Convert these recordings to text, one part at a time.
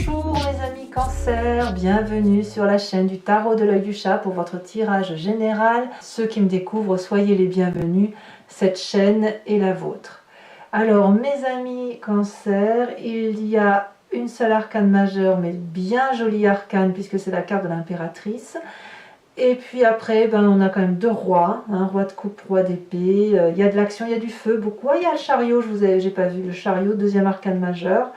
Bonjour mes amis Cancer, bienvenue sur la chaîne du Tarot de l'Œil du Chat pour votre tirage général. Ceux qui me découvrent, soyez les bienvenus, cette chaîne est la vôtre. Alors mes amis Cancer, il y a une seule arcane majeure, mais bien jolie arcane puisque c'est la carte de l'impératrice. Et puis après, on a quand même deux rois, roi de coupe, roi d'épée. Il y a de l'action, il y a du feu, beaucoup. Il y a le chariot, j'ai pas vu le chariot, deuxième arcane majeure.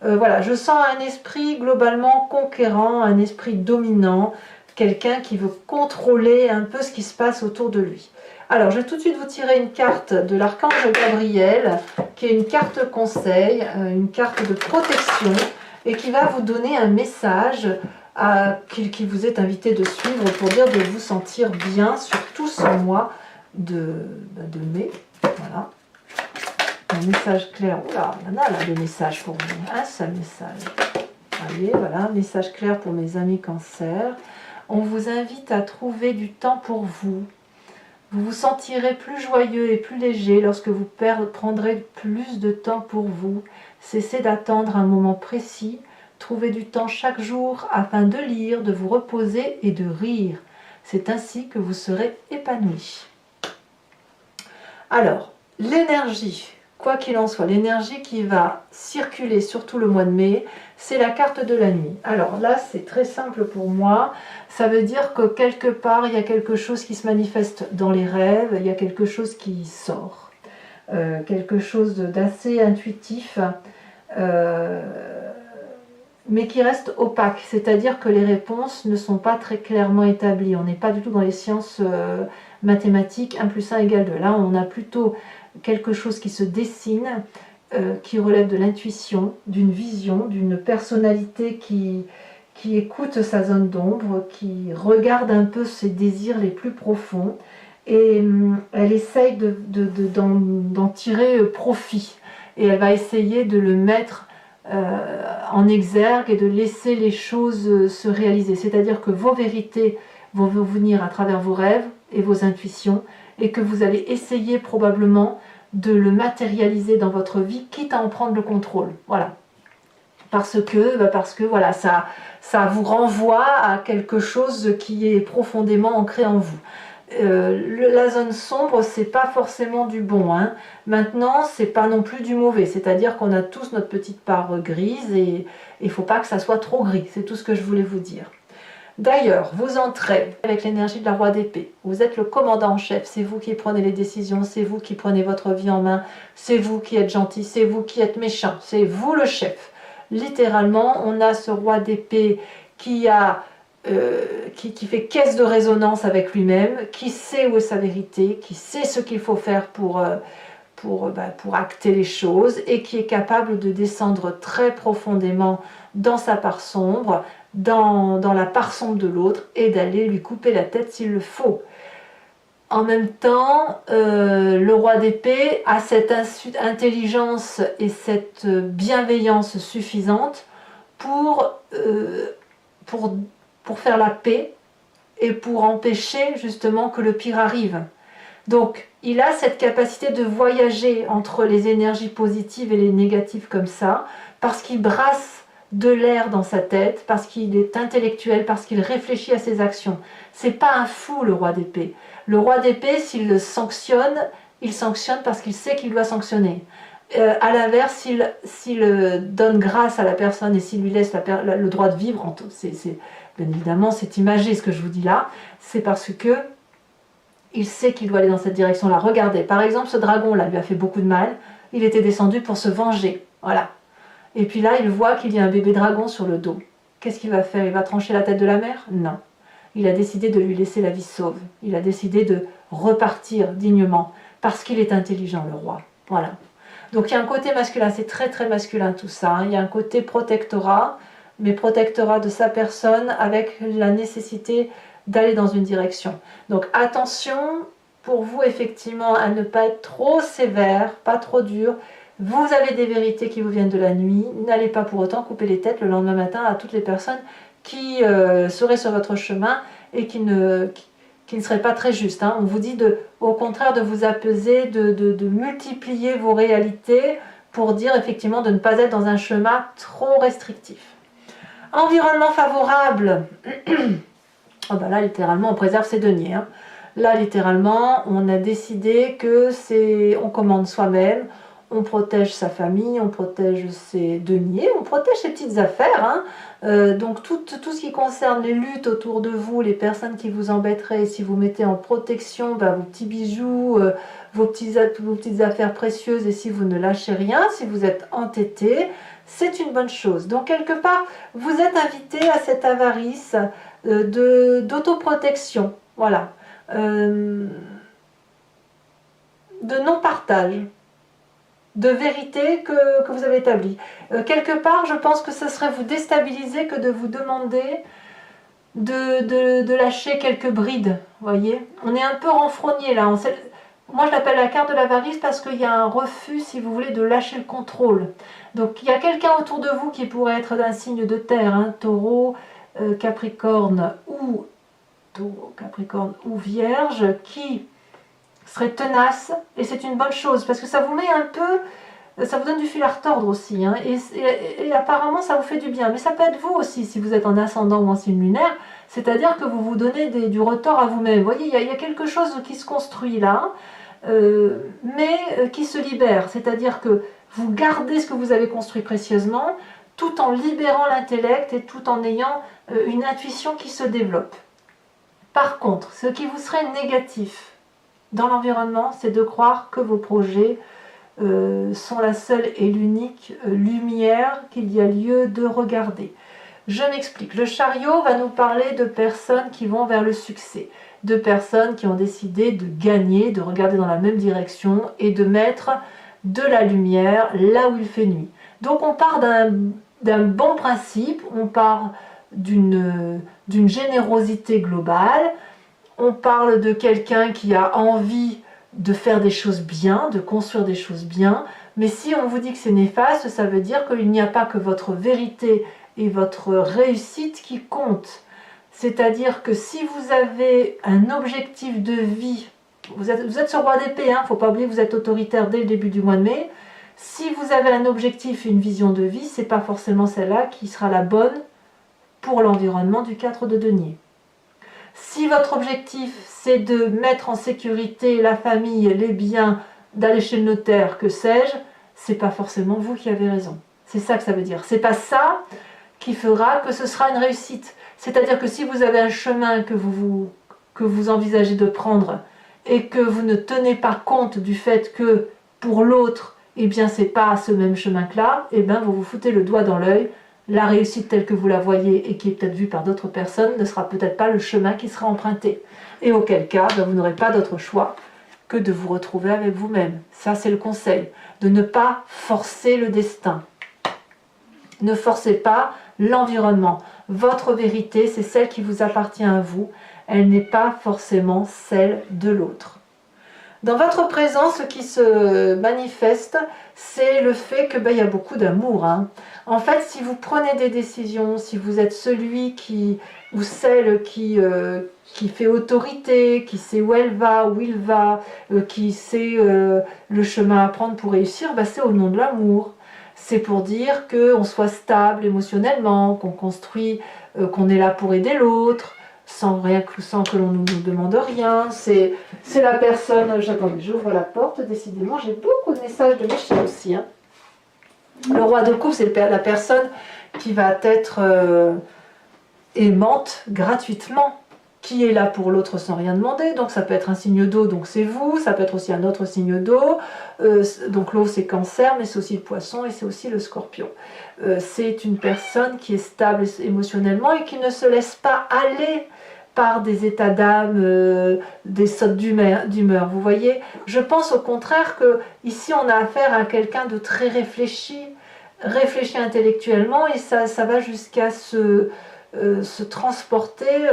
Voilà, je sens un esprit globalement conquérant, un esprit dominant, quelqu'un qui veut contrôler un peu ce qui se passe autour de lui. Alors, je vais tout de suite vous tirer une carte de l'archange Gabriel, qui est une carte conseil, une carte de protection, et qui va vous donner un message qui vous est invité de suivre pour dire de vous sentir bien sur tout ce mois de mai. Voilà. Un message clair. Oula, il y en a là des messages pour vous. Un seul message. Allez, voilà, un message clair pour mes amis Cancer. On vous invite à trouver du temps pour vous. Vous vous sentirez plus joyeux et plus léger lorsque vous prendrez plus de temps pour vous. Cessez d'attendre un moment précis. Trouvez du temps chaque jour afin de lire, de vous reposer et de rire. C'est ainsi que vous serez épanoui. Alors, l'énergie. Quoi qu'il en soit, l'énergie qui va circuler surtout le mois de mai, c'est la carte de la nuit. Alors là, c'est très simple pour moi. Ça veut dire que quelque part, il y a quelque chose qui se manifeste dans les rêves, il y a quelque chose qui sort. Quelque chose d'assez intuitif, mais qui reste opaque. C'est-à-dire que les réponses ne sont pas très clairement établies. On n'est pas du tout dans les sciences mathématiques, 1 plus 1 égale 2. Là, on a plutôt quelque chose qui se dessine, qui relève de l'intuition, d'une vision, d'une personnalité qui écoute sa zone d'ombre, qui regarde un peu ses désirs les plus profonds, et elle essaye d'en tirer profit, et elle va essayer de le mettre en exergue et de laisser les choses se réaliser. C'est-à-dire que vos vérités vont vous venir à travers vos rêves et vos intuitions, et que vous allez essayer probablement de le matérialiser dans votre vie, quitte à en prendre le contrôle. Voilà. Parce que voilà, ça vous renvoie à quelque chose qui est profondément ancré en vous. La zone sombre, c'est pas forcément du bon. Maintenant, c'est pas non plus du mauvais. C'est-à-dire qu'on a tous notre petite part grise et il faut pas que ça soit trop gris. C'est tout ce que je voulais vous dire. D'ailleurs, vous entrez avec l'énergie de la roi d'épée. Vous êtes le commandant en chef, c'est vous qui prenez les décisions, c'est vous qui prenez votre vie en main, c'est vous qui êtes gentil, c'est vous qui êtes méchant, c'est vous le chef. Littéralement, on a ce roi d'épée qui fait caisse de résonance avec lui-même, qui sait où est sa vérité, qui sait ce qu'il faut faire pour acter les choses, et qui est capable de descendre très profondément dans sa part sombre, dans la part sombre de l'autre, et d'aller lui couper la tête s'il le faut. En même temps, le roi d'épée a cette intelligence et cette bienveillance suffisante pour faire la paix et pour empêcher justement que le pire arrive. Donc, il a cette capacité de voyager entre les énergies positives et les négatives comme ça, parce qu'il brasse de l'air dans sa tête, parce qu'il est intellectuel, parce qu'il réfléchit à ses actions. C'est pas un fou, le roi d'épée. Le roi d'épée, s'il le sanctionne, il sanctionne parce qu'il sait qu'il doit sanctionner. À l'inverse, s'il donne grâce à la personne et s'il lui laisse le droit de vivre, bien évidemment, c'est imagé ce que je vous dis là, c'est parce que il sait qu'il doit aller dans cette direction-là. Regardez, par exemple, ce dragon-là lui a fait beaucoup de mal, il était descendu pour se venger, voilà. Et puis là, il voit qu'il y a un bébé dragon sur le dos. Qu'est-ce qu'il va faire? Il va trancher la tête de la mère? Non. Il a décidé de lui laisser la vie sauve. Il a décidé de repartir dignement, parce qu'il est intelligent, le roi. Voilà. Donc il y a un côté masculin, c'est très très masculin tout ça. Il y a un côté protectorat, mais protectorat de sa personne avec la nécessité d'aller dans une direction. Donc attention pour vous effectivement à ne pas être trop sévère, pas trop dur. Vous avez des vérités qui vous viennent de la nuit, n'allez pas pour autant couper les têtes le lendemain matin à toutes les personnes qui seraient sur votre chemin et qui ne seraient pas très justes. On vous dit au contraire de vous apaiser, de multiplier vos réalités pour dire effectivement de ne pas être dans un chemin trop restrictif. Environnement favorable. Oh ben là, littéralement, on préserve ses deniers. Hein. Là, littéralement, on a décidé que on commande soi-même, on protège sa famille, on protège ses deniers, on protège ses petites affaires. Hein. Donc tout ce qui concerne les luttes autour de vous, les personnes qui vous embêteraient, si vous mettez en protection ben, vos petits bijoux, vos petites affaires précieuses, et si vous ne lâchez rien, si vous êtes entêté, c'est une bonne chose. Donc quelque part, vous êtes invité à cette avarice d'autoprotection, voilà, de non-partage, de vérité que vous avez établie. Quelque part, je pense que ce serait vous déstabiliser que de vous demander de lâcher quelques brides, voyez. On est un peu renfrogné là. Moi, je l'appelle la carte de l'avarice parce qu'il y a un refus, si vous voulez, de lâcher le contrôle. Donc, il y a quelqu'un autour de vous qui pourrait être d'un signe de terre, hein, Taureau, Capricorne ou Vierge, qui serait tenace, et c'est une bonne chose parce que ça vous met un peu, ça vous donne du fil à retordre aussi, hein, et apparemment ça vous fait du bien. Mais ça peut être vous aussi si vous êtes en ascendant ou en signe lunaire, c'est-à-dire que vous vous donnez du retort à vous-même. Vous voyez, il y a quelque chose qui se construit là, mais qui se libère, c'est-à-dire que vous gardez ce que vous avez construit précieusement, tout en libérant l'intellect et tout en ayant une intuition qui se développe. Par contre, ce qui vous serait négatif dans l'environnement, c'est de croire que vos projets sont la seule et l'unique lumière qu'il y a lieu de regarder. Je m'explique. Le chariot va nous parler de personnes qui vont vers le succès, de personnes qui ont décidé de gagner, de regarder dans la même direction et de mettre de la lumière là où il fait nuit. Donc on part d'un bon principe, on part d'une générosité globale, on parle de quelqu'un qui a envie de faire des choses bien, de construire des choses bien, mais si on vous dit que c'est néfaste, ça veut dire qu'il n'y a pas que votre vérité et votre réussite qui comptent. C'est-à-dire que si vous avez un objectif de vie, vous êtes ce roi d'épée, hein, faut pas oublier que vous êtes autoritaire dès le début du mois de mai. Si vous avez un objectif, une vision de vie, c'est pas forcément celle-là qui sera la bonne pour l'environnement du 4 de denier. Si votre objectif c'est de mettre en sécurité la famille, les biens, d'aller chez le notaire, que sais-je, c'est pas forcément vous qui avez raison. C'est ça que ça veut dire. C'est pas ça qui fera que ce sera une réussite. C'est-à-dire que si vous avez un chemin que vous envisagez de prendre et que vous ne tenez pas compte du fait que pour l'autre, eh bien c'est pas ce même chemin que là, eh bien vous vous foutez le doigt dans l'œil. La réussite telle que vous la voyez et qui est peut-être vue par d'autres personnes ne sera peut-être pas le chemin qui sera emprunté. Et auquel cas, vous n'aurez pas d'autre choix que de vous retrouver avec vous-même. Ça, c'est le conseil. De ne pas forcer le destin. Ne forcez pas l'environnement. Votre vérité, c'est celle qui vous appartient à vous. Elle n'est pas forcément celle de l'autre. Dans votre présent, ce qui se manifeste, c'est le fait que y a beaucoup d'amour. Hein. En fait, si vous prenez des décisions, si vous êtes celui ou celle qui fait autorité, qui sait où elle va, où il va, qui sait le chemin à prendre pour réussir, c'est au nom de l'amour. C'est pour dire qu'on soit stable émotionnellement, qu'on construit, qu'on est là pour aider l'autre, sans que l'on nous demande rien. C'est la personne. Attendez, j'ouvre la porte, décidément, j'ai beaucoup de messages de mes chiens aussi. Hein. Le roi de coupe, c'est la personne qui va être aimante gratuitement, qui est là pour l'autre sans rien demander. Donc ça peut être un signe d'eau, donc c'est vous, ça peut être aussi un autre signe d'eau. Donc l'eau c'est Cancer, mais c'est aussi le Poisson et c'est aussi le Scorpion. C'est une personne qui est stable émotionnellement et qui ne se laisse pas aller par des états d'âme, des sautes d'humeur. Vous voyez, je pense au contraire que ici on a affaire à quelqu'un de très réfléchi intellectuellement, et ça va jusqu'à se transporter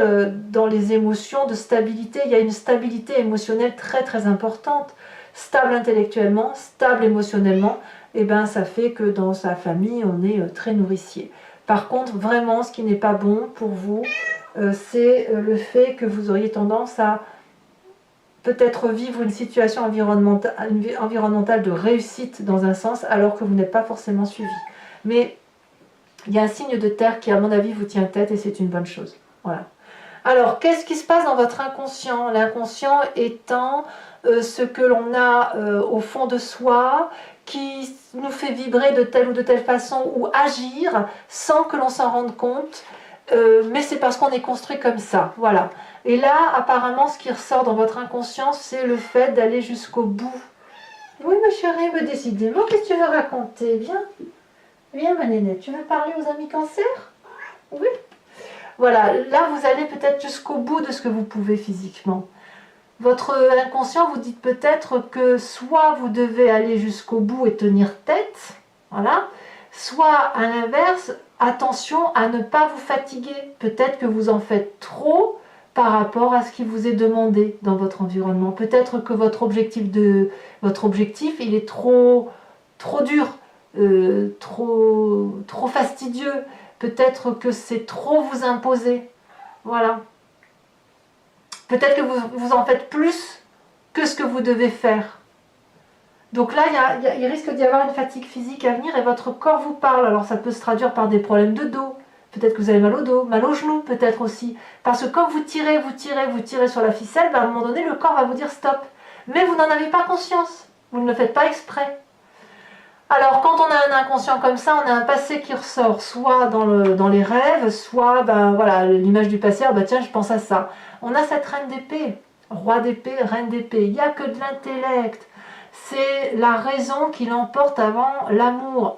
dans les émotions de stabilité. Il y a une stabilité émotionnelle très très importante. Stable intellectuellement, stable émotionnellement, et ça fait que dans sa famille on est très nourricier. Par contre, vraiment, ce qui n'est pas bon pour vous, c'est le fait que vous auriez tendance à peut-être vivre une situation environnementale de réussite dans un sens, alors que vous n'êtes pas forcément suivi. Mais Il y a un signe de terre qui, à mon avis, vous tient tête et c'est une bonne chose. Voilà. Alors, qu'est-ce qui se passe dans votre inconscient? L'inconscient étant ce que l'on a au fond de soi, qui nous fait vibrer de telle ou de telle façon ou agir sans que l'on s'en rende compte, mais c'est parce qu'on est construit comme ça, voilà. Et là, apparemment, ce qui ressort dans votre inconscient, c'est le fait d'aller jusqu'au bout. Oui, ma chérie, mais décidément, qu'est-ce que tu veux raconter? Viens, viens, ma nénette, tu veux parler aux amis cancer? Oui. Voilà, là, vous allez peut-être jusqu'au bout de ce que vous pouvez physiquement. Votre inconscient vous dit peut-être que soit vous devez aller jusqu'au bout et tenir tête, voilà, soit à l'inverse, attention à ne pas vous fatiguer. Peut-être que vous en faites trop par rapport à ce qui vous est demandé dans votre environnement. Peut-être que votre objectif, il est trop dur, trop fastidieux. Peut-être que c'est trop vous imposer. Voilà. Peut-être que vous en faites plus que ce que vous devez faire. Donc là, il risque d'y avoir une fatigue physique à venir et votre corps vous parle. Alors ça peut se traduire par des problèmes de dos. Peut-être que vous avez mal au dos, mal au genou peut-être aussi. Parce que quand vous tirez sur la ficelle, ben à un moment donné, le corps va vous dire stop. Mais vous n'en avez pas conscience. Vous ne le faites pas exprès. Alors, quand on a un inconscient comme ça, on a un passé qui ressort, soit dans les rêves, soit, ben voilà, l'image du passé, ben tiens, je pense à ça. On a cette reine d'épée, roi d'épée, reine d'épée. Il n'y a que de l'intellect. C'est la raison qui l'emporte avant l'amour.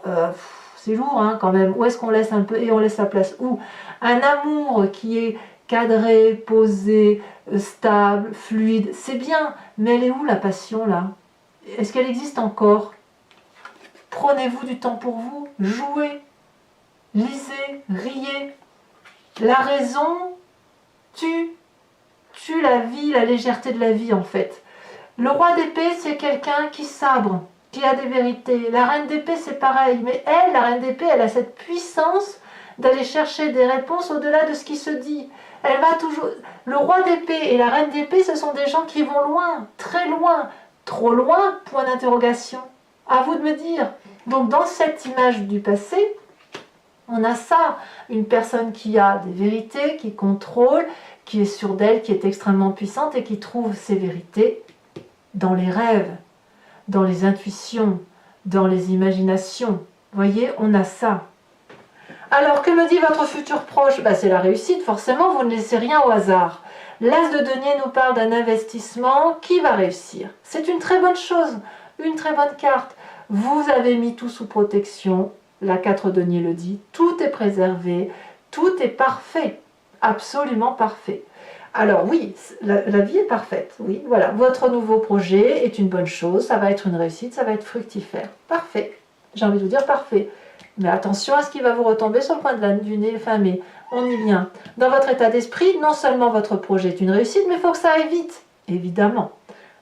C'est lourd, hein, quand même. Où est-ce qu'on laisse un peu et on laisse sa place où? Un amour qui est cadré, posé, stable, fluide, c'est bien. Mais elle est où la passion, là? Est-ce qu'elle existe encore? Prenez-vous du temps pour vous, jouez, lisez, riez. La raison tue la vie, la légèreté de la vie en fait. Le roi d'épée, c'est quelqu'un qui sabre, qui a des vérités. La reine d'épée, c'est pareil. Mais elle, la reine d'épée, elle a cette puissance d'aller chercher des réponses au-delà de ce qui se dit. Elle va toujours... Le roi d'épée et la reine d'épée, ce sont des gens qui vont loin, très loin, trop loin, point d'interrogation. À vous de me dire. Donc dans cette image du passé, on a ça, une personne qui a des vérités, qui contrôle, qui est sûre d'elle, qui est extrêmement puissante et qui trouve ses vérités dans les rêves, dans les intuitions, dans les imaginations. Vous voyez, on a ça. Alors, que me dit votre futur proche? C'est la réussite, forcément, vous ne laissez rien au hasard. L'As de denier nous parle d'un investissement qui va réussir. C'est une très bonne chose, une très bonne carte. Vous avez mis tout sous protection, la 4 denier le dit, tout est préservé, tout est parfait, absolument parfait. Alors oui, la vie est parfaite, oui, voilà. Votre nouveau projet est une bonne chose, ça va être une réussite, ça va être fructifère. Parfait, j'ai envie de vous dire parfait. Mais attention à ce qui va vous retomber sur le coin du nez fin mai. On y vient. Dans votre état d'esprit, non seulement votre projet est une réussite, mais il faut que ça aille vite, évidemment.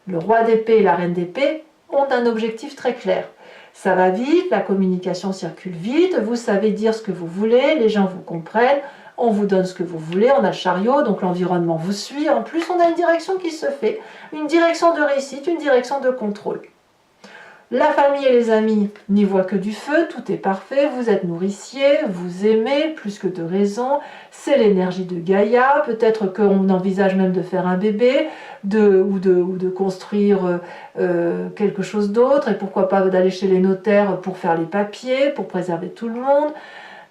Le roi d'épée et la reine d'épée ont un objectif très clair. Ça va vite, la communication circule vite, vous savez dire ce que vous voulez, les gens vous comprennent, on vous donne ce que vous voulez, on a le chariot, donc l'environnement vous suit. En plus, on a une direction qui se fait, une direction de réussite, une direction de contrôle. La famille et les amis n'y voient que du feu, tout est parfait, vous êtes nourricier, vous aimez, plus que de raison, c'est l'énergie de Gaïa, peut-être qu'on envisage même de faire un bébé, ou de construire quelque chose d'autre, et pourquoi pas d'aller chez les notaires pour faire les papiers, pour préserver tout le monde.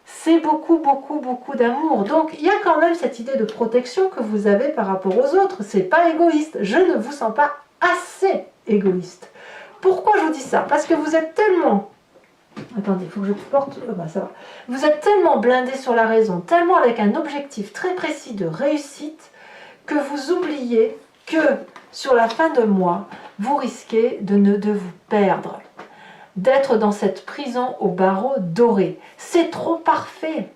C'est beaucoup, beaucoup, beaucoup d'amour. Donc il y a quand même cette idée de protection que vous avez par rapport aux autres, c'est pas égoïste, je ne vous sens pas assez égoïste. Pourquoi je vous dis ça? Parce que vous êtes tellement... Attendez, il faut que je porte... ça va. Vous êtes tellement blindé sur la raison, tellement avec un objectif très précis de réussite, que vous oubliez que sur la fin de mois, vous risquez de vous perdre, d'être dans cette prison au barreau doré. C'est trop parfait.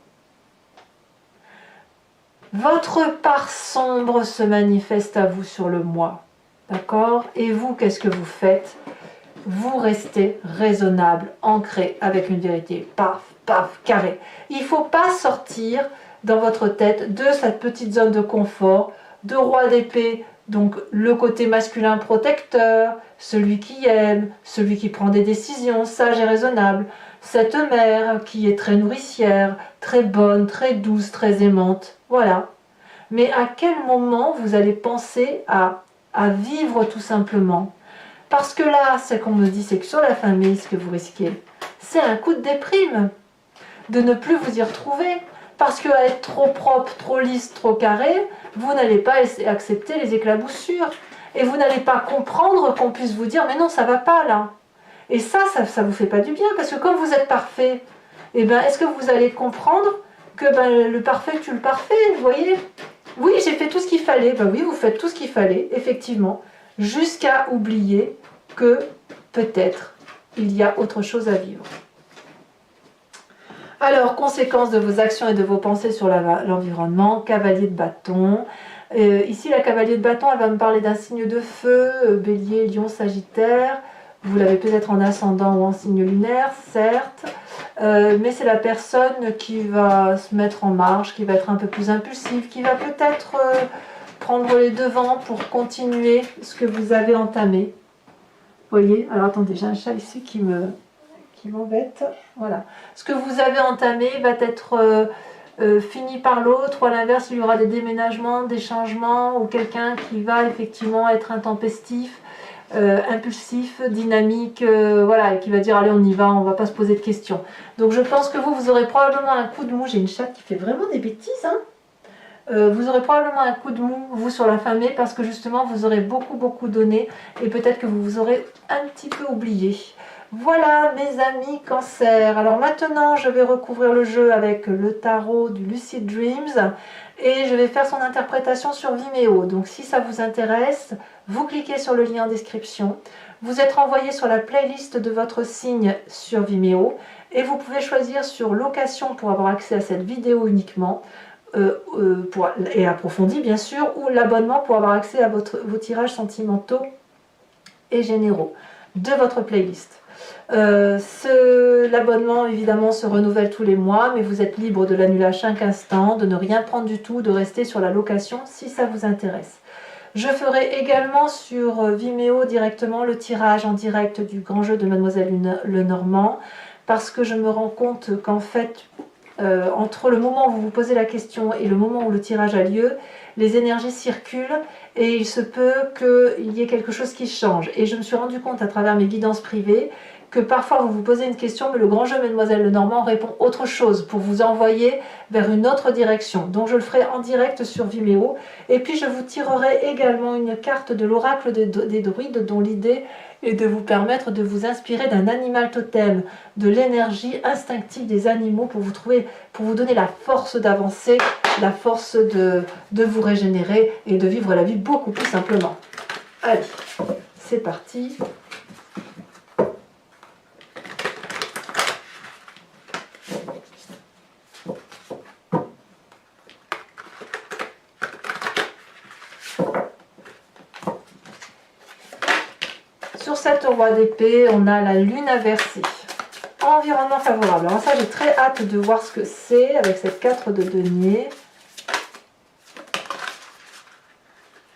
Votre part sombre se manifeste à vous sur le mois. D'accord? Et vous, qu'est-ce que vous faites? Vous restez raisonnable, ancré avec une vérité, paf, paf, carré. Il ne faut pas sortir dans votre tête de cette petite zone de confort, de roi d'épée, donc le côté masculin protecteur, celui qui aime, celui qui prend des décisions, sage et raisonnable. cette mère qui est très nourricière, très bonne, très douce, très aimante. Voilà. Mais à quel moment vous allez penser à vivre tout simplement? Parce que là, ce qu'on me dit, c'est que sur la famille, ce que vous risquez, c'est un coup de déprime, de ne plus vous y retrouver. Parce qu'à être trop propre, trop lisse, trop carré, vous n'allez pas accepter les éclaboussures. Et vous n'allez pas comprendre qu'on puisse vous dire, mais non, ça va pas là. Et ça vous fait pas du bien, parce que quand vous êtes parfait, eh ben, est-ce que vous allez comprendre que ben, le parfait tue le parfait, vous voyez? Oui, j'ai fait tout ce qu'il fallait. Ben oui, vous faites tout ce qu'il fallait, effectivement, jusqu'à oublier que peut-être il y a autre chose à vivre. Alors, conséquences de vos actions et de vos pensées sur l'environnement, cavalier de bâton. Ici, la cavalier de bâton, elle va me parler d'un signe de feu, bélier, lion, sagittaire. Vous l'avez peut-être en ascendant ou en signe lunaire, certes. Mais c'est la personne qui va se mettre en marche, qui va être un peu plus impulsive, qui va peut-être prendre les devants pour continuer ce que vous avez entamé. Vous voyez? Alors attendez, j'ai un chat ici qui m'embête. Voilà. Ce que vous avez entamé va être fini par l'autre, ou à l'inverse, il y aura des déménagements, des changements, ou quelqu'un qui va effectivement être intempestif, impulsif, dynamique, voilà, et qui va dire allez on y va, on va pas se poser de questions. Donc je pense que vous aurez probablement un coup de mou. J'ai une chatte qui fait vraiment des bêtises, hein. Vous aurez probablement un coup de mou, vous, sur la famille, parce que justement, vous aurez beaucoup donné, et peut-être que vous vous aurez un petit peu oublié. Voilà, mes amis Cancer. Alors maintenant, je vais recouvrir le jeu avec le tarot du Lucid Dreams, et je vais faire son interprétation sur Vimeo. Donc si ça vous intéresse, vous cliquez sur le lien en description. Vous êtes renvoyé sur la playlist de votre signe sur Vimeo, et vous pouvez choisir sur location pour avoir accès à cette vidéo uniquement, et approfondi bien sûr, ou l'abonnement pour avoir accès à vos tirages sentimentaux et généraux de votre playlist. L'abonnement évidemment se renouvelle tous les mois, mais vous êtes libre de l'annuler à chaque instant, de ne rien prendre du tout, de rester sur la location si ça vous intéresse. Je ferai également sur Vimeo directement le tirage en direct du grand jeu de Mademoiselle Lenormand, parce que je me rends compte qu'en fait, entre le moment où vous vous posez la question et le moment où le tirage a lieu, les énergies circulent et il se peut qu'il y ait quelque chose qui change. Et je me suis rendu compte à travers mes guidances privées que parfois vous vous posez une question, mais le grand jeu Mademoiselle Lenormand répond autre chose pour vous envoyer vers une autre direction. Donc je le ferai en direct sur Vimeo. Et puis je vous tirerai également une carte de l'oracle des druides, dont l'idée est de vous permettre de vous inspirer d'un animal totem, de l'énergie instinctive des animaux pour vous donner la force d'avancer, la force de vous régénérer et de vivre la vie beaucoup plus simplement. Allez, c'est parti. Sur cette roi d'épée, on a la lune inversée. Environnement favorable. Alors ça, j'ai très hâte de voir ce que c'est avec cette 4 de denier.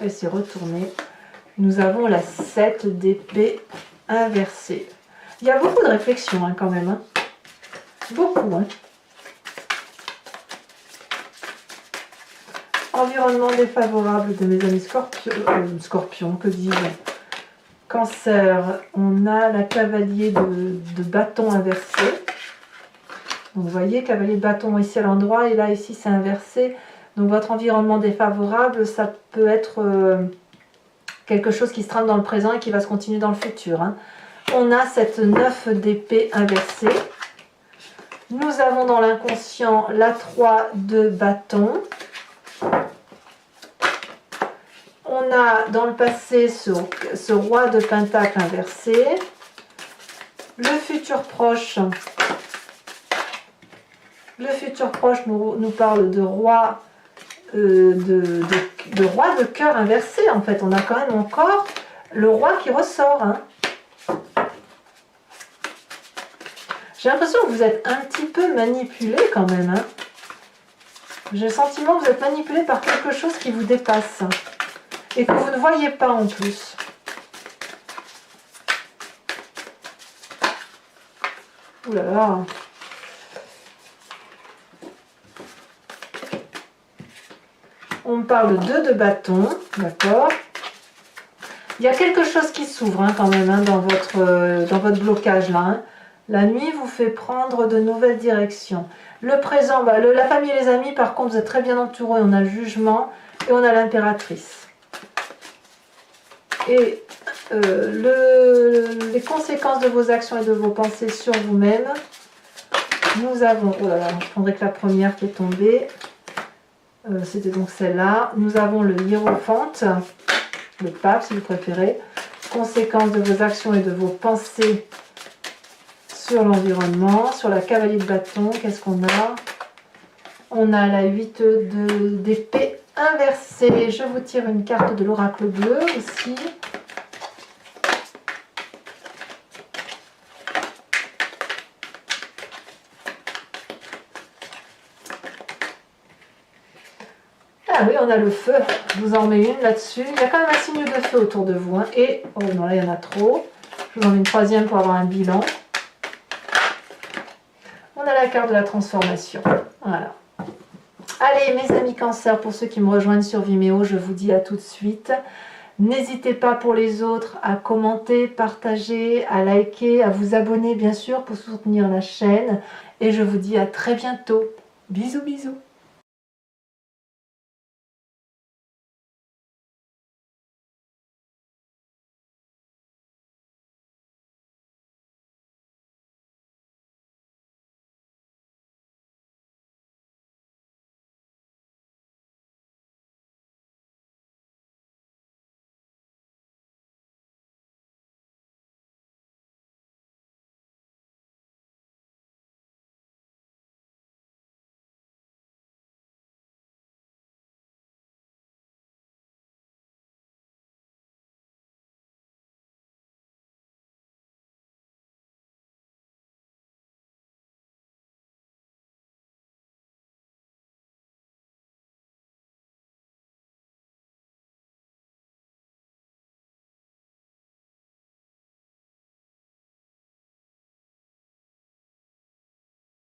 Elle s'est retournée. Nous avons la 7 d'épée inversée. Il y a beaucoup de réflexion hein, quand même. Hein. Beaucoup. Hein. Environnement défavorable de mes amis scorpions, que dis-je? Cancer, on a la cavalier de bâton inversé. Donc vous voyez, cavalier de bâton ici à l'endroit et là ici c'est inversé. Donc votre environnement défavorable, ça peut être quelque chose qui se trame dans le présent et qui va se continuer dans le futur. Hein. On a cette 9 d'épée inversée. Nous avons dans l'inconscient la 3 de bâton. On a dans le passé ce roi de pentacle inversé. Le futur proche nous parle de roi roi de cœur inversé. En fait, on a quand même encore le roi qui ressort. Hein. J'ai l'impression que vous êtes un petit peu manipulé quand même. Hein. J'ai le sentiment que vous êtes manipulé par quelque chose qui vous dépasse. Et que vous ne voyez pas en plus. Oulala. On me parle de 2 de bâton, d'accord. Il y a quelque chose qui s'ouvre quand même dans votre blocage là. Hein. La nuit vous fait prendre de nouvelles directions. Le présent, la famille et les amis, par contre, vous êtes très bien entourés. On a le jugement et on a l'impératrice. Et les conséquences de vos actions et de vos pensées sur vous-même. Nous avons, oh là là, je prendrai que la première qui est tombée. C'était donc celle-là. Nous avons le hiérophante, le pape si vous préférez. Conséquences de vos actions et de vos pensées sur l'environnement. Sur la cavalier de bâton, qu'est-ce qu'on a? On a la 8 d'épée inversée. Je vous tire une carte de l'oracle bleu aussi. Ah oui, on a le feu. Je vous en mets une là-dessus. Il y a quand même un signe de feu autour de vous. Hein. Et, oh non, là, il y en a trop. Je vous en mets une troisième pour avoir un bilan. On a la carte de la transformation. Voilà. Allez, mes amis Cancer, pour ceux qui me rejoignent sur Vimeo, je vous dis à tout de suite. N'hésitez pas pour les autres à commenter, partager, à liker, à vous abonner, bien sûr, pour soutenir la chaîne. Et je vous dis à très bientôt. Bisous, bisous.